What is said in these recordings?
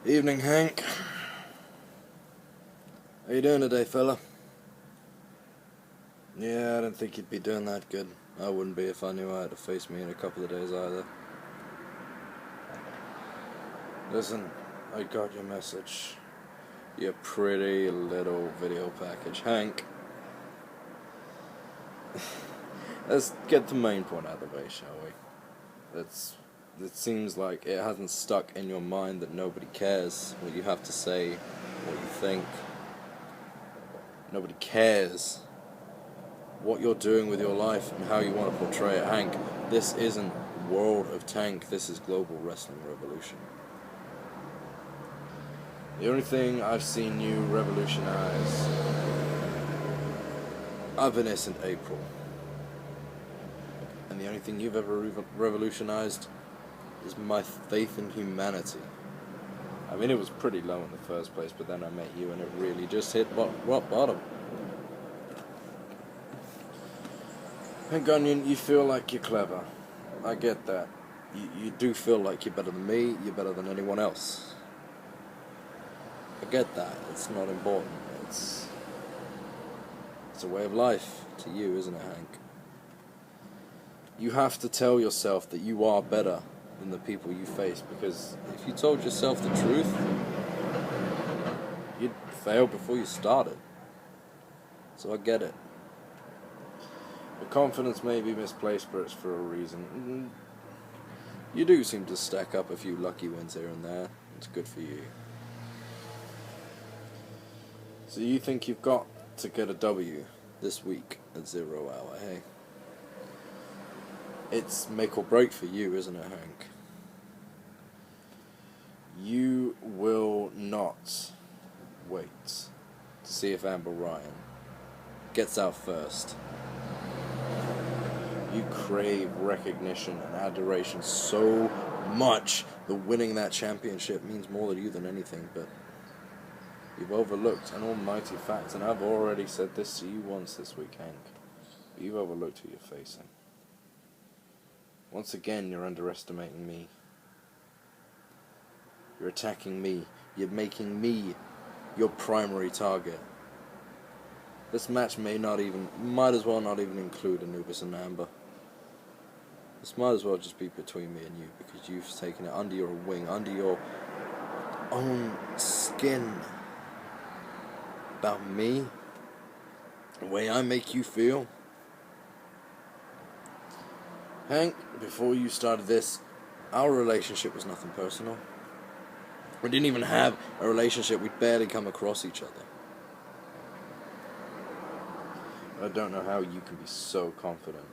Evening, Hank. How you doing today, fella? Yeah, I didn't think you'd be doing that good. I wouldn't be if I knew I had to face me in a couple of days either. Listen, I got your message. Your pretty little video package. Hank, let's get the main point out of the way, shall we? It seems like it hasn't stuck in your mind that nobody cares what you have to say, what you think. Nobody cares what you're doing with your life and how you want to portray it. Hank, this isn't World of Tank, this is Global Wrestling Revolution. The only thing I've seen you revolutionize, Evanescent April. And the only thing you've ever revolutionized is my faith in humanity. I mean, it was pretty low in the first place, but then I met you and it really just hit rock bottom. Hank Onion, you feel like you're clever. I get that. You do feel like you're better than me, you're better than anyone else. I get that. It's not important. It's a way of life to you, isn't it, Hank? You have to tell yourself that you are better than the people you face, because if you told yourself the truth, you'd fail before you started. So I get it. Your confidence may be misplaced, but it's for a reason. You do seem to stack up a few lucky wins here and there. It's good for you. So you think you've got to get a W this week at 0 hour, hey? It's make or break for you, isn't it, Hank? You will not wait to see if Amber Ryan gets out first. You crave recognition and adoration so much that winning that championship means more to you than anything, but you've overlooked an almighty fact, and I've already said this to you once this week, Hank. But you've overlooked who you're facing. Once again, you're underestimating me. You're attacking me. You're making me your primary target. This match might as well not even include Anubis and Amber. This might as well just be between me and you, because you've taken it under your wing, under your own skin. About me, the way I make you feel. Hank, before you started this, our relationship was nothing personal. We didn't even have a relationship, we'd barely come across each other. I don't know how you can be so confident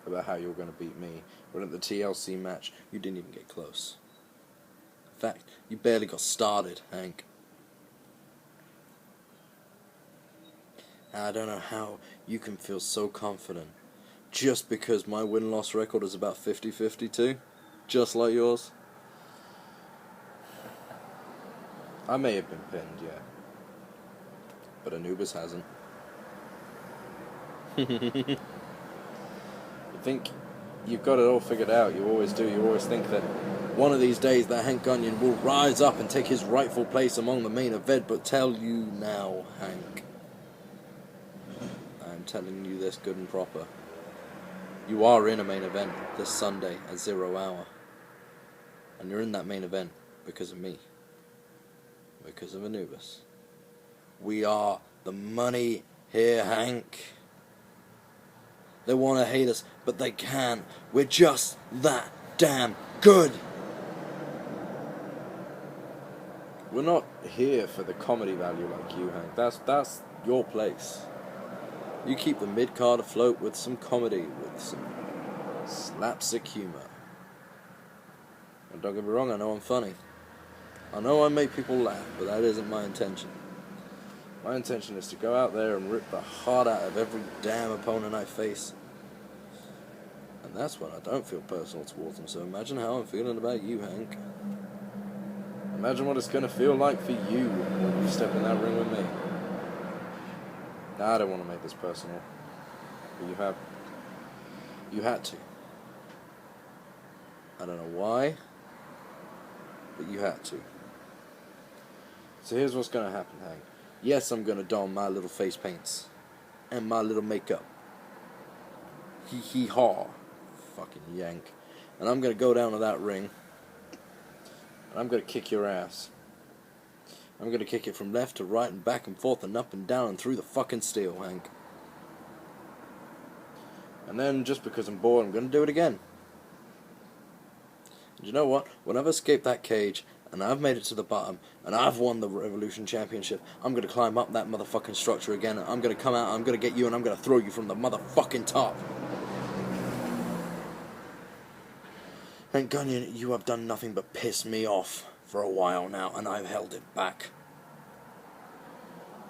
about how you're going to beat me, when at the TLC match, you didn't even get close. In fact, you barely got started, Hank. I don't know how you can feel so confident just because my win-loss record is about 50-50 too, just like yours. I may have been pinned, yeah, but Anubis hasn't. You think you've got it all figured out, you always do, you always think that one of these days that Hank Onion will rise up and take his rightful place among the main event, but tell you now, Hank, I'm telling you this good and proper. You are in a main event this Sunday at 0 hour. And you're in that main event because of me. Because of Anubis. We are the money here, Hank. They want to hate us, but they can. We're just that damn good. We're not here for the comedy value like you, Hank. That's your place. You keep the mid-card afloat with some comedy, with some slapstick humor. And don't get me wrong, I know I'm funny. I know I make people laugh, but that isn't my intention. My intention is to go out there and rip the heart out of every damn opponent I face. And that's when I don't feel personal towards them, so imagine how I'm feeling about you, Hank. Imagine what it's going to feel like for you when you step in that ring with me. Now, I don't want to make this personal, but you had to. I don't know why, but you had to. So here's what's gonna happen, Hank. Yes, I'm gonna don my little face paints and my little makeup. Hee hee haw. Fucking yank. And I'm gonna go down to that ring. And I'm gonna kick your ass. I'm gonna kick it from left to right and back and forth and up and down and through the fucking steel, Hank. And then, just because I'm bored, I'm gonna do it again. And you know what? When I've escaped that cage, and I've made it to the bottom, and I've won the Revolution Championship, I'm gonna climb up that motherfucking structure again, and I'm gonna come out, I'm gonna get you, and I'm gonna throw you from the motherfucking top. Hank Gunyan, you have done nothing but piss me off for a while now, and I've held it back.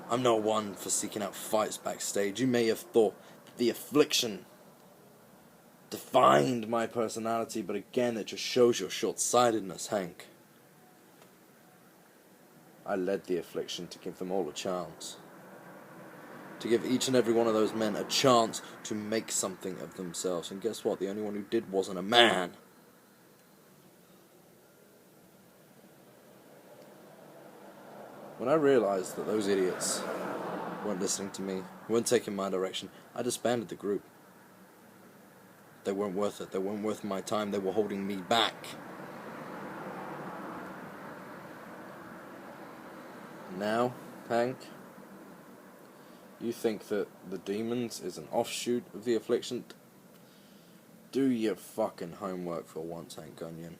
I'm no one for seeking out fights backstage. You may have thought that the Affliction defined my personality, but again, it just shows your short-sightedness, Hank. I led the Affliction to give them all a chance. To give each and every one of those men a chance to make something of themselves. And guess what? The only one who did wasn't a man. When I realized that those idiots weren't listening to me, weren't taking my direction, I disbanded the group. They weren't worth it. They weren't worth my time. They were holding me back. Now, Hank, you think that the Demons is an offshoot of the Affliction? Do your fucking homework for once, Hank Gunyan.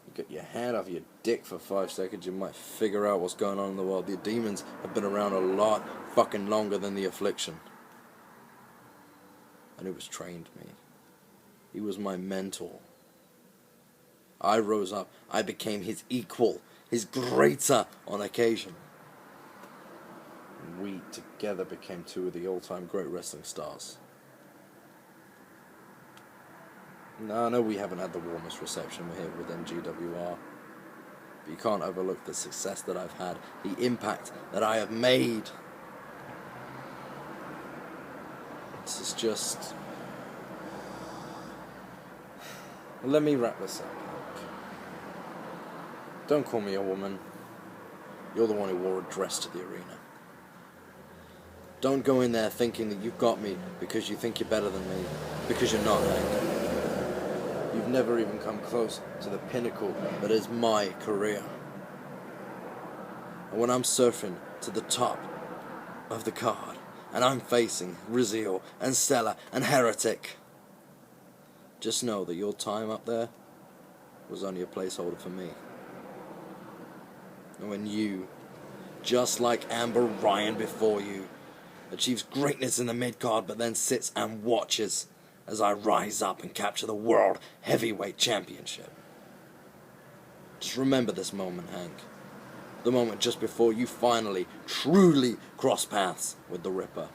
You get your hand off your dick for 5 seconds, you might figure out what's going on in the world. The Demons have been around a lot fucking longer than the Affliction. And it was trained me. He was my mentor. I rose up. I became his equal, his greater on occasion. And we together became two of the all-time great wrestling stars. No, I know we haven't had the warmest reception here with MGWR. But you can't overlook the success that I've had, the impact that I have made. This is just... Let me wrap this up. Don't call me a woman. You're the one who wore a dress to the arena. Don't go in there thinking that you've got me because you think you're better than me. Because you're not, Hank. You've never even come close to the pinnacle that is my career. And when I'm surfing to the top of the card, and I'm facing Rizio and Stella and Heretic, just know that your time up there was only a placeholder for me. And when you, just like Amber Ryan before you, achieves greatness in the mid-card but then sits and watches as I rise up and capture the World Heavyweight Championship. Just remember this moment, Hank. The moment just before you finally, truly cross paths with the Ripper.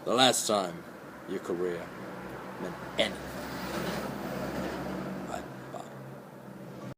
The last time your career meant anything.